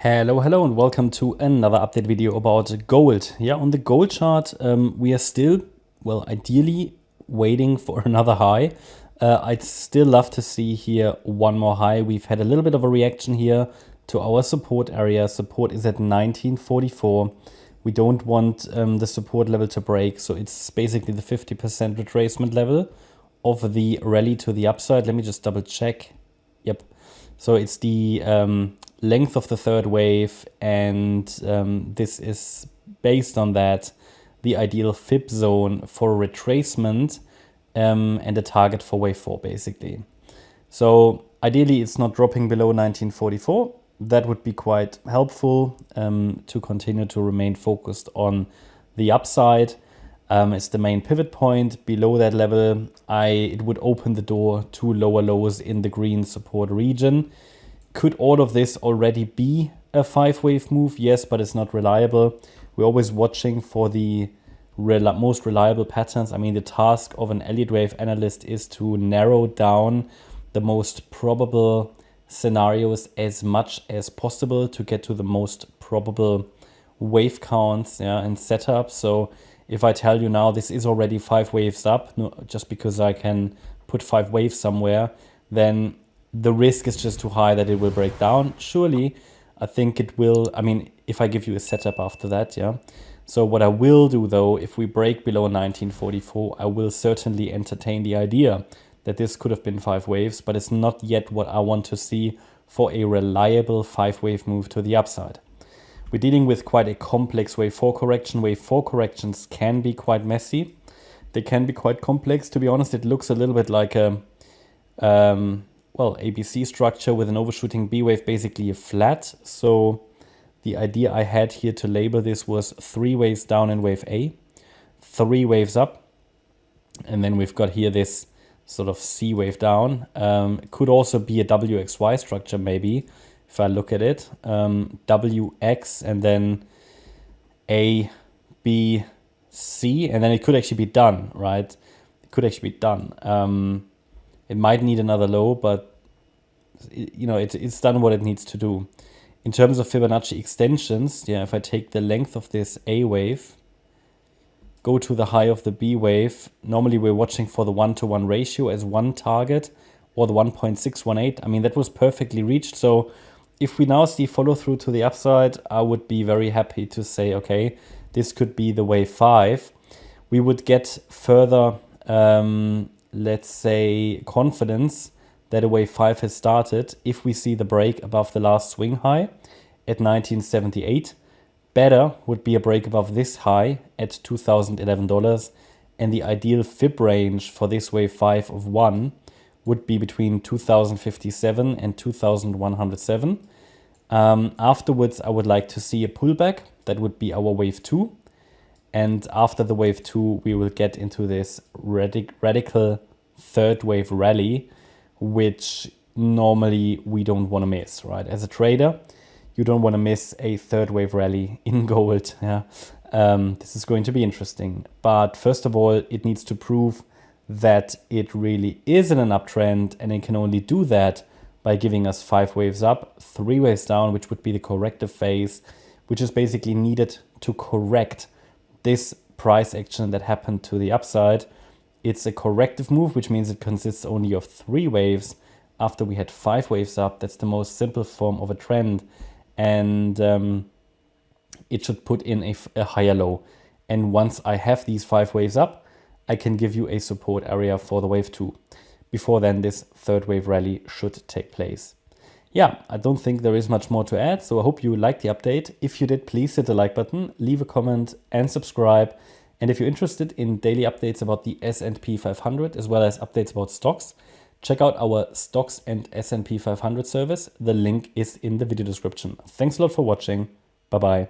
Hello, and welcome to another update video about gold. Yeah, on the gold chart, we are still, well, ideally waiting for another high. I'd still love to see here one more high. We've had a little bit of a reaction here to our support area. Support is at 1944. We don't want the support level to break, so it's basically the 50% retracement level of the rally to the upside. Let me just double check. Yep. So it's the length of the third wave, and this is based on that, the ideal fib zone for retracement and a target for wave 4 basically. So ideally it's not dropping below 1944. That would be quite helpful to continue to remain focused on the upside. It's the main pivot point. Below that level, it would open the door to lower lows in the green support region. Could all of this already be a 5-wave move? Yes, but it's not reliable. We're always watching for the most reliable patterns. I mean, the task of an Elliott wave analyst is to narrow down the most probable scenarios as much as possible to get to the most probable wave counts, yeah, and setup. So if I tell you now this is already 5 waves up, no, just because I can put 5 waves somewhere, then the risk is just too high that it will break down. Surely, I think it will. I mean, if I give you a setup after that, yeah. So what I will do though, if we break below 1944, I will certainly entertain the idea that this could have been 5 waves, but it's not yet what I want to see for a reliable 5-wave move to the upside. We're dealing with quite a complex wave 4 correction. Wave 4 corrections can be quite messy. They can be quite complex. To be honest, it looks a little bit like a ABC structure with an overshooting B wave, basically a flat. So the idea I had here to label this was 3 waves down in wave A, 3 waves up, and then we've got here this sort of C wave down. It could also be a WXY structure maybe, if I look at it. WX and then A, B, C, and then it could actually be done, right? It could actually be done. It might need another low, but you know, it's done what it needs to do. In terms of Fibonacci extensions, yeah, if I take the length of this A wave, go to the high of the B wave, normally we're watching for the 1-to-1 ratio as one target, or the 1.618. I mean, that was perfectly reached. So if we now see follow through to the upside, I would be very happy to say, okay, this could be the wave 5. We would get further let's say, confidence that a wave 5 has started if we see the break above the last swing high at 1978. Better would be a break above this high at $2,011, and the ideal fib range for this wave 5 of 1 would be between 2,057 and 2,107. Afterwards, I would like to see a pullback. That would be our wave 2. And after the wave 2, we will get into this radical third wave rally, which normally we don't want to miss, right? As a trader, you don't want to miss a third wave rally in gold. Yeah, this is going to be interesting. But first of all, it needs to prove that it really is in an uptrend, and it can only do that by giving us 5 waves up, 3 waves down, which would be the corrective phase, which is basically needed to correct this price action that happened to the upside. It's a corrective move, which means it consists only of 3 waves after we had 5 waves up. That's the most simple form of a trend. And it should put in a higher low. And once I have these 5 waves up, I can give you a support area for the wave 2. Before then, this third wave rally should take place. Yeah, I don't think there is much more to add, so I hope you liked the update. If you did, please hit the like button, leave a comment and subscribe. And if you're interested in daily updates about the S&P 500 as well as updates about stocks, check out our Stocks and S&P 500 service. The link is in the video description. Thanks a lot for watching. Bye-bye.